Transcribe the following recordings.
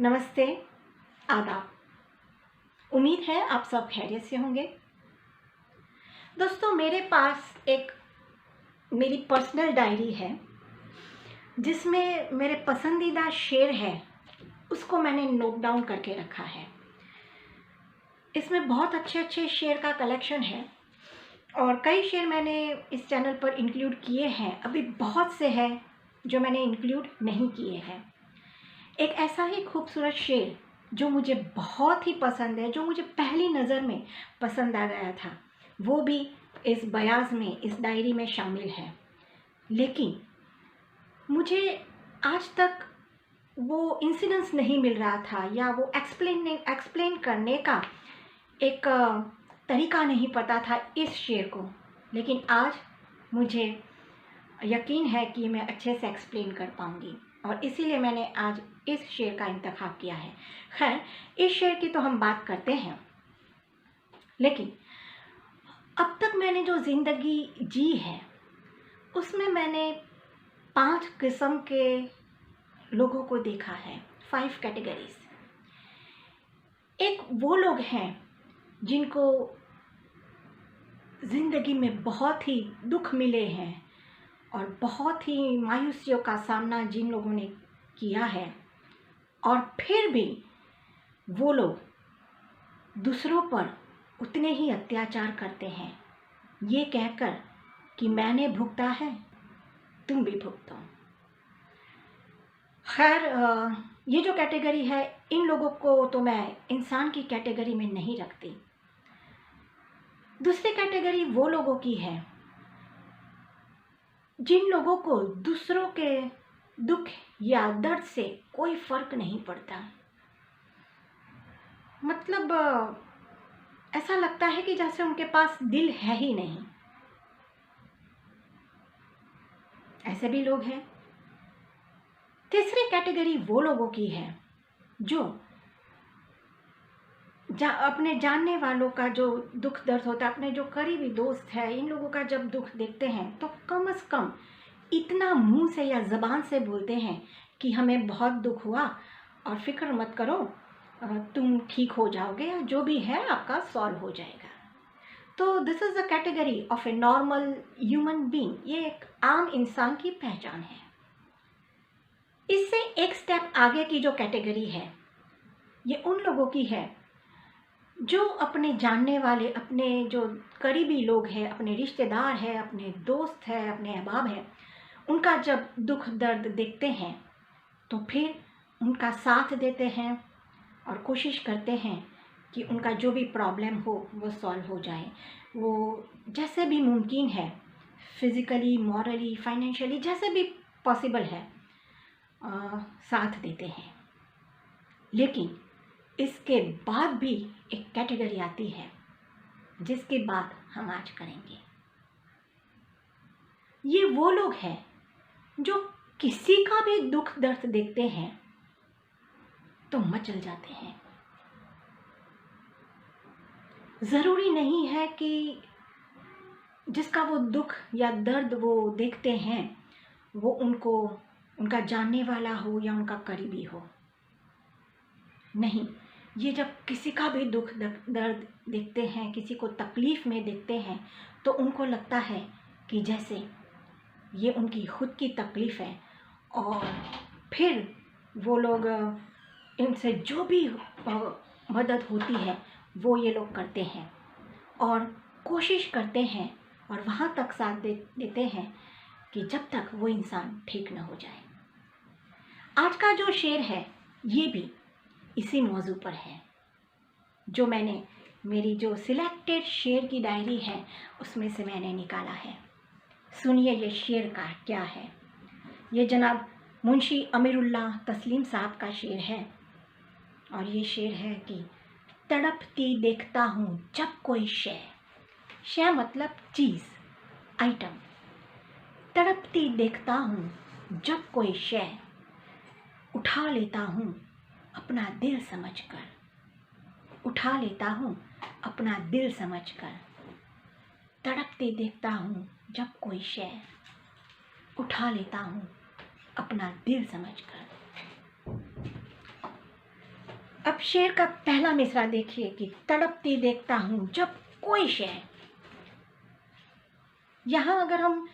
नमस्ते, आदाब। उम्मीद है आप सब खैरियत से होंगे। दोस्तों, मेरे पास एक मेरी पर्सनल डायरी है जिसमें मेरे पसंदीदा शेर है, उसको मैंने नोट डाउन करके रखा है। इसमें बहुत अच्छे शेर का कलेक्शन है और कई शेर मैंने इस चैनल पर इंक्लूड किए हैं। अभी बहुत से हैं जो मैंने इंक्लूड नहीं किए हैं। एक ऐसा ही खूबसूरत शेर जो मुझे बहुत ही पसंद है, जो मुझे पहली नज़र में पसंद आ गया था, वो भी इस बयाज़ में, इस डायरी में शामिल है। लेकिन मुझे आज तक वो इंसिडेंस नहीं मिल रहा था या वो एक्सप्लेन करने का एक तरीका नहीं पता था इस शेर को। लेकिन आज मुझे यकीन है कि मैं अच्छे से एक्सप्लेन कर पाऊँगी और इसीलिए मैंने आज इस शेर का इंतखाब किया है। खैर, इस शेर की तो हम बात करते हैं, लेकिन अब तक मैंने जो ज़िंदगी जी है उसमें मैंने 5 किस्म के लोगों को देखा है, 5 कैटेगरीज। एक वो लोग हैं जिनको ज़िंदगी में बहुत ही दुख मिले हैं और बहुत ही मायूसियों का सामना जिन लोगों ने किया है, और फिर भी वो लोग दूसरों पर उतने ही अत्याचार करते हैं, ये कहकर कि मैंने भुगता है, तुम भी भुगतो। खैर, ये जो कैटेगरी है, इन लोगों को तो मैं इंसान की कैटेगरी में नहीं रखती। दूसरी कैटेगरी वो लोगों की है जिन लोगों को दूसरों के दुख या दर्द से कोई फर्क नहीं पड़ता। मतलब ऐसा लगता है कि जैसे उनके पास दिल है ही नहीं। ऐसे भी लोग हैं। तीसरी कैटेगरी वो लोगों की है जो अपने जानने वालों का जो दुख दर्द होता है, अपने जो करीबी दोस्त है, इन लोगों का जब दुख देखते हैं तो कम से कम इतना मुंह से या ज़बान से बोलते हैं कि हमें बहुत दुख हुआ और फिक्र मत करो, तुम ठीक हो जाओगे, या जो भी है आपका सॉल्व हो जाएगा। तो this is the category of a normal human being. ये एक आम इंसान की पहचान है। इससे एक स्टेप आगे की जो कैटेगरी है, ये उन लोगों की है जो अपने जानने वाले, अपने जो करीबी लोग हैं, अपने रिश्तेदार हैं, अपने दोस्त हैं, अपने अहबाब हैं, उनका जब दुख दर्द देखते हैं तो फिर उनका साथ देते हैं और कोशिश करते हैं कि उनका जो भी प्रॉब्लम हो वो सॉल्व हो जाए। वो जैसे भी मुमकिन है, फिज़िकली, मॉरली, फाइनेंशियली, जैसे भी पॉसिबल है, साथ देते हैं। लेकिन इसके बाद भी एक कैटेगरी आती है जिसकी बात हम आज करेंगे। ये वो लोग हैं जो किसी का भी दुख दर्द देखते हैं तो मचल जाते हैं। ज़रूरी नहीं है कि जिसका वो दुख या दर्द वो देखते हैं वो उनका जानने वाला हो या उनका करीबी हो। नहीं, ये जब किसी का भी दुख दर्द देखते हैं, किसी को तकलीफ़ में देखते हैं, तो उनको लगता है कि जैसे ये उनकी खुद की तकलीफ़ है, और फिर वो लोग इनसे जो भी मदद होती है वो ये लोग करते हैं और कोशिश करते हैं और वहाँ तक साथ देते हैं कि जब तक वो इंसान ठीक न हो जाए। आज का जो शेर है ये भी इसी मौजू पर है, जो मैंने मेरी जो सिलेक्टेड शेर की डायरी है उसमें से मैंने निकाला है। सुनिए ये शेर का क्या है। ये जनाब मुंशी अमीरुल्लाह तस्लीम साहब का शेर है और ये शेर है कि तड़पती देखता हूँ जब कोई शय मतलब चीज़, आइटम। तड़पती देखता हूँ जब कोई शय, उठा लेता हूँ अपना दिल समझकर, उठा लेता हूँ अपना दिल समझकर। तड़पते देखता हूँ जब कोई शय, उठा लेता हूँ अपना दिल समझकर। अब शेर का पहला मिसरा देखिए कि तड़पती देखता हूँ जब कोई शय। यहाँ अगर हम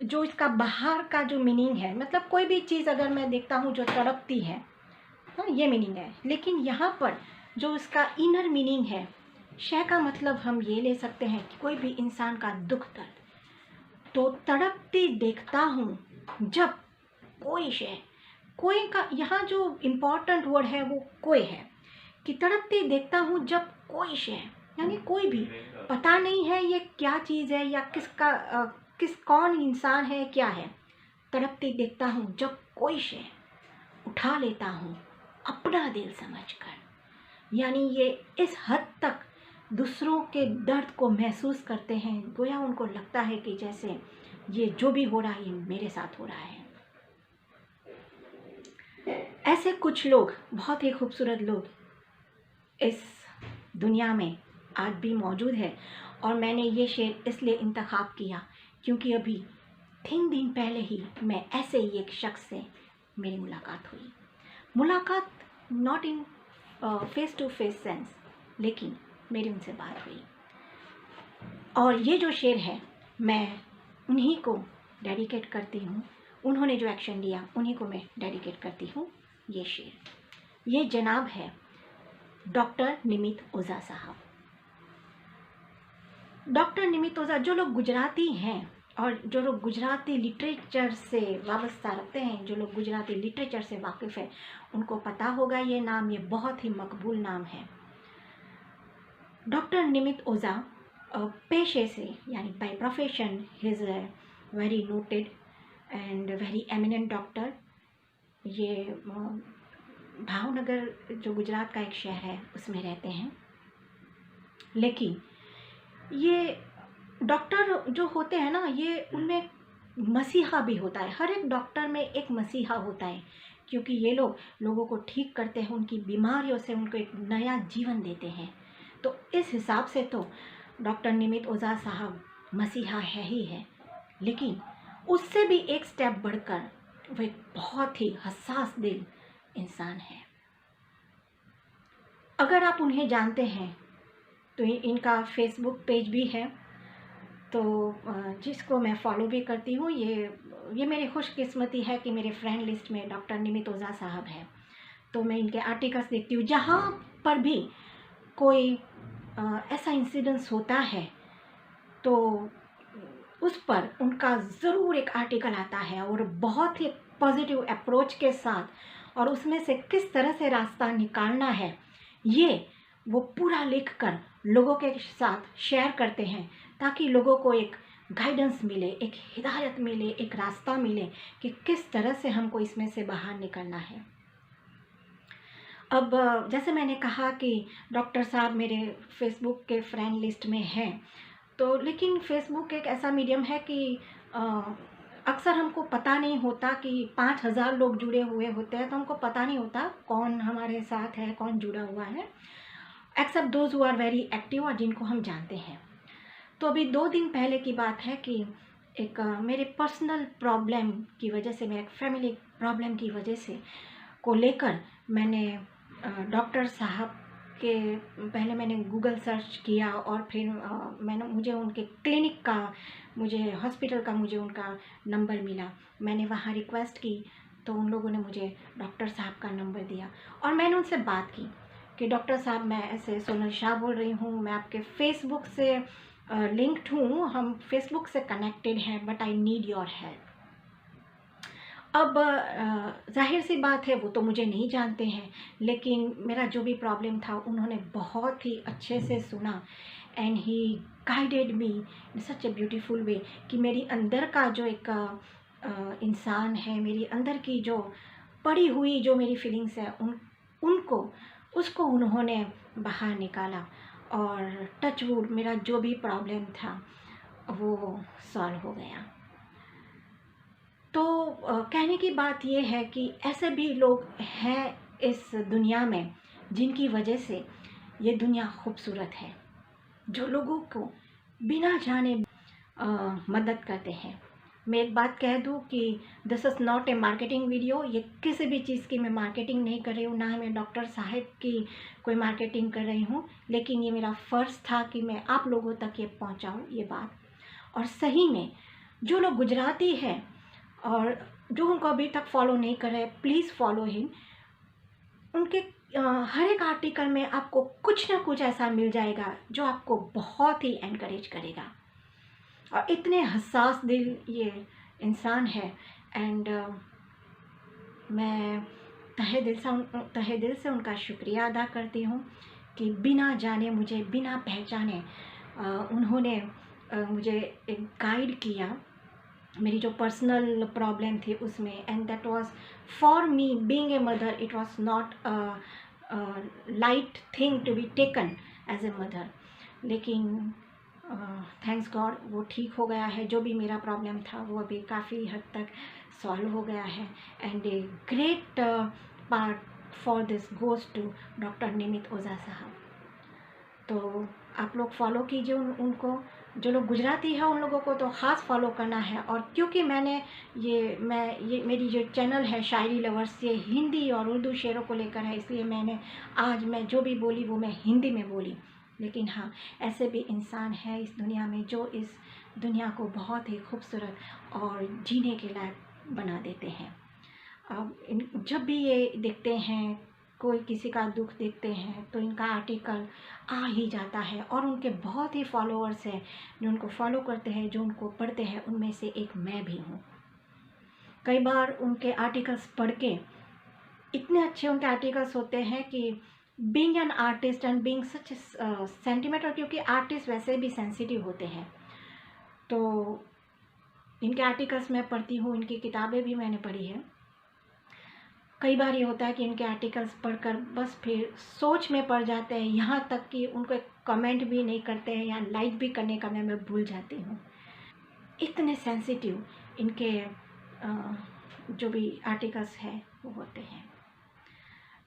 जो इसका बाहर का जो मीनिंग है, मतलब कोई भी चीज़ अगर मैं देखता हूँ जो तड़पती है, हाँ ये मीनिंग है। लेकिन यहाँ पर जो इसका इनर मीनिंग है, शय का मतलब हम ये ले सकते हैं कि कोई भी इंसान का दुख दर्द। तो तड़पती देखता हूँ जब कोई शय, कोई का यहाँ जो इम्पोर्टेंट वर्ड है वो कोई है, कि तड़पती देखता हूँ जब कोई शय, यानी कोई भी, पता नहीं है ये क्या चीज़ है या कौन इंसान है, क्या है। तड़पती देखता हूँ जब कोई शय, उठा लेता हूँ अपना दिल समझकर। यानी ये इस हद तक दूसरों के दर्द को महसूस करते हैं, गोया उनको लगता है कि जैसे ये जो भी हो रहा है ये मेरे साथ हो रहा है। ऐसे कुछ लोग, बहुत ही खूबसूरत लोग इस दुनिया में आज भी मौजूद है। और मैंने ये शेर इसलिए इंतखाब किया क्योंकि अभी 3 दिन पहले ही मैं ऐसे ही एक शख्स से मेरी मुलाकात हुई। मुलाकात not in face to face sense, लेकिन मेरी उनसे बात हुई। और ये जो शेर है मैं उन्हीं को डेडिकेट करती हूँ, उन्होंने जो एक्शन लिया उन्हीं को मैं डेडिकेट करती हूँ ये शेर। ये जनाब है डॉक्टर निमित ओझा साहब। डॉक्टर निमित ओझा, जो लोग गुजराती हैं और जो लोग गुजराती लिटरेचर से वाबस्ता रखते हैं, जो लोग गुजराती लिटरेचर से वाकिफ़ है, उनको पता होगा ये नाम, ये बहुत ही मकबूल नाम है। डॉक्टर निमित ओझा पेशे से, यानी by profession he is a very noted and very eminent doctor. ये भावनगर जो गुजरात का एक शहर है उसमें रहते हैं। लेकिन ये डॉक्टर जो होते हैं ना, ये उनमें मसीहा भी होता है। हर एक डॉक्टर में एक मसीहा होता है, क्योंकि ये लोग लोगों को ठीक करते हैं, उनकी बीमारियों से उनको एक नया जीवन देते हैं। तो इस हिसाब से तो डॉक्टर निमित ओझा साहब मसीहा है ही है, लेकिन उससे भी एक स्टेप बढ़कर वो एक बहुत ही हसास दिल इंसान है। अगर आप उन्हें जानते हैं तो इनका फेसबुक पेज भी है, तो जिसको मैं फॉलो भी करती हूँ। ये मेरी खुशकिस्मती है कि मेरे फ्रेंड लिस्ट में डॉक्टर निमित ओझा साहब हैं। तो मैं इनके आर्टिकल्स देखती हूँ, जहाँ पर भी कोई ऐसा इंसिडेंस होता है तो उस पर उनका ज़रूर एक आर्टिकल आता है, और बहुत ही पॉजिटिव अप्रोच के साथ, और उसमें से किस तरह से रास्ता निकालना है ये वो पूरा लिख कर लोगों के साथ शेयर करते हैं, ताकि लोगों को एक गाइडेंस मिले, एक हिदायत मिले, एक रास्ता मिले कि किस तरह से हमको इसमें से बाहर निकलना है। अब जैसे मैंने कहा कि डॉक्टर साहब मेरे फेसबुक के फ्रेंड लिस्ट में हैं, तो लेकिन फेसबुक एक ऐसा मीडियम है कि अक्सर हमको पता नहीं होता कि 5000 लोग जुड़े हुए होते हैं, तो हमको पता नहीं होता कौन हमारे साथ है, कौन जुड़ा हुआ है, except those who are very active, और जिनको हम जानते हैं। तो अभी 2 दिन पहले की बात है कि एक मेरे पर्सनल प्रॉब्लम की वजह से, मेरे फैमिली प्रॉब्लम की वजह से को लेकर मैंने डॉक्टर साहब के पहले मैंने गूगल सर्च किया, और फिर मुझे उनके क्लिनिक का, मुझे हॉस्पिटल का, मुझे उनका नंबर मिला। मैंने वहाँ रिक्वेस्ट की तो उन लोगों ने मुझे डॉक्टर साहब का नंबर दिया, और मैंने उनसे बात की कि डॉक्टर साहब, मैं ऐसे सोनल शाह बोल रही हूँ, मैं आपके फेसबुक से लिंक्ड हूँ, हम फेसबुक से कनेक्टेड हैं, but I need your help. अब जाहिर सी बात है वो तो मुझे नहीं जानते हैं, लेकिन मेरा जो भी प्रॉब्लम था उन्होंने बहुत ही अच्छे से सुना, and he guided me in such a beautiful way कि मेरी अंदर का जो एक इंसान है, मेरी अंदर की जो पड़ी हुई जो मेरी फीलिंग्स है, उसको उन्होंने बाहर निकाला, और टच वुड मेरा जो भी प्रॉब्लम था वो सॉल्व हो गया। तो कहने की बात ये है कि ऐसे भी लोग हैं इस दुनिया में जिनकी वजह से ये दुनिया खूबसूरत है, जो लोगों को बिना जाने मदद करते हैं, मैं एक बात कह दूं कि this is not a marketing video. ये किसी भी चीज़ की मैं मार्केटिंग नहीं कर रही हूँ, ना ही मैं डॉक्टर साहब की कोई मार्केटिंग कर रही हूँ, लेकिन ये मेरा फ़र्ज़ था कि मैं आप लोगों तक ये पहुँचाऊँ ये बात। और सही में जो लोग गुजराती हैं और जो उनको अभी तक फॉलो नहीं कर रहे, प्लीज़ फॉलो हिम। उनके हर एक आर्टिकल में आपको कुछ ना कुछ ऐसा मिल जाएगा जो आपको बहुत ही एनकरेज करेगा। और इतने हसास दिल ये इंसान है। एंड मैं तहे दिल से उनका शुक्रिया अदा करती हूँ कि बिना जाने मुझे, बिना पहचाने उन्होंने मुझे एक गाइड किया मेरी जो पर्सनल प्रॉब्लम थी उसमें। And that was for me being a mother, it was not light thing to be taken as a mother. लेकिन थैंक्स गॉड वो ठीक हो गया है। जो भी मेरा प्रॉब्लम था वो अभी काफ़ी हद तक सॉल्व हो गया है। And a great part for this goes to doctor Nimit Ojha साहब। तो आप लोग फॉलो कीजिए उनको। जो लोग गुजराती हैं उन लोगों को तो ख़ास फॉलो करना है। और क्योंकि ये मेरी जो चैनल है शायरी लवर्स, ये हिंदी और उर्दू शेरों को लेकर है, इसलिए आज मैं जो भी बोली वो मैं हिंदी में बोली। लेकिन हाँ, ऐसे भी इंसान है इस दुनिया में जो इस दुनिया को बहुत ही खूबसूरत और जीने के लायक बना देते हैं। अब जब भी ये देखते हैं, कोई किसी का दुख देखते हैं, तो इनका आर्टिकल आ ही जाता है। और उनके बहुत ही फॉलोअर्स हैं जो उनको फॉलो करते हैं, जो उनको पढ़ते हैं। उनमें से एक मैं भी हूँ। कई बार उनके आर्टिकल्स पढ़ के इतने अच्छे उनके आर्टिकल्स होते हैं कि being an artist and being such sentimental, क्योंकि आर्टिस्ट वैसे भी सेंसिटिव होते हैं, तो इनके आर्टिकल्स मैं पढ़ती हूँ, इनकी किताबें भी मैंने पढ़ी है। कई बार ये होता है कि इनके आर्टिकल्स पढ़कर बस फिर सोच में पड़ जाते हैं, यहाँ तक कि उनको एक कमेंट भी नहीं करते हैं या लाइक भी करने का मैं भूल जाती हूँ। इतने सेंसिटिव इनके जो भी आर्टिकल्स हैं वो होते हैं।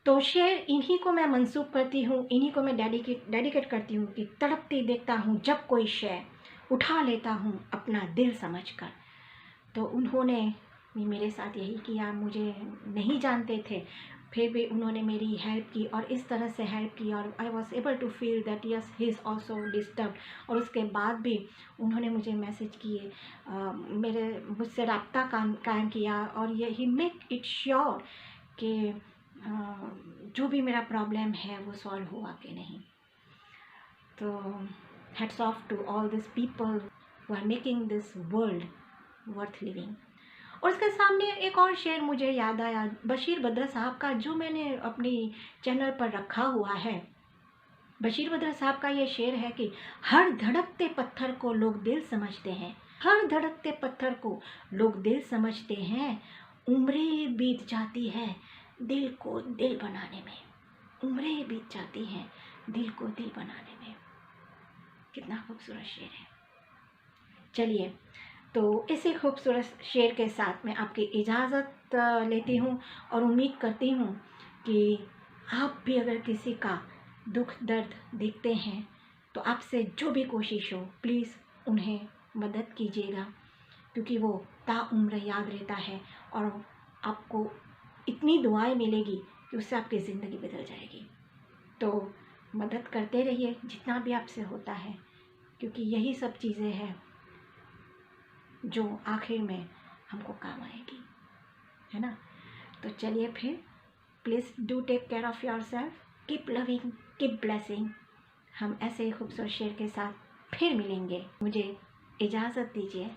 तो शेर इन्हीं को मैं मंसूब करती हूँ, इन्हीं को मैं डेडिकेट करती हूँ कि तड़पती देखता हूँ जब कोई शय, उठा लेता हूँ अपना दिल समझकर। तो उन्होंने मेरे साथ यही किया। मुझे नहीं जानते थे, फिर भी उन्होंने मेरी हेल्प की और इस तरह से हेल्प की, और I was able to feel that yes he is also disturb. और उसके बाद भी उन्होंने मुझे मैसेज किए, मुझसे रब्ता कायम किया, और ये ही मेक इट श्योर कि जो भी मेरा प्रॉब्लम है वो सॉल्व हुआ कि नहीं। तो hats off to all this people who are making this world worth living. और इसके सामने एक और शेर मुझे याद आया बशीर बद्र साहब का, जो मैंने अपनी चैनल पर रखा हुआ है। बशीर बद्र साहब का ये शेर है कि हर धड़कते पत्थर को लोग दिल समझते हैं, हर धड़कते पत्थर को लोग दिल समझते हैं, उम्रें बीत जाती है दिल को दिल बनाने में, उम्रें बीत जाती हैं दिल को दिल बनाने में। कितना खूबसूरत शेर है। चलिए, तो इसी खूबसूरत शेर के साथ मैं आपकी इजाज़त लेती हूँ और उम्मीद करती हूँ कि आप भी अगर किसी का दुख दर्द देखते हैं तो आपसे जो भी कोशिश हो प्लीज़ उन्हें मदद कीजिएगा, क्योंकि वो ताउम्र याद रहता है और आपको इतनी दुआएं मिलेगी कि उससे आपकी ज़िंदगी बदल जाएगी। तो मदद करते रहिए जितना भी आपसे होता है, क्योंकि यही सब चीज़ें हैं जो आखिर में हमको काम आएगी, है ना। तो चलिए फिर, please do take care of yourself, keep loving, keep blessing. हम ऐसे ही खूबसूरत शेर के साथ फिर मिलेंगे। मुझे इजाज़त दीजिए।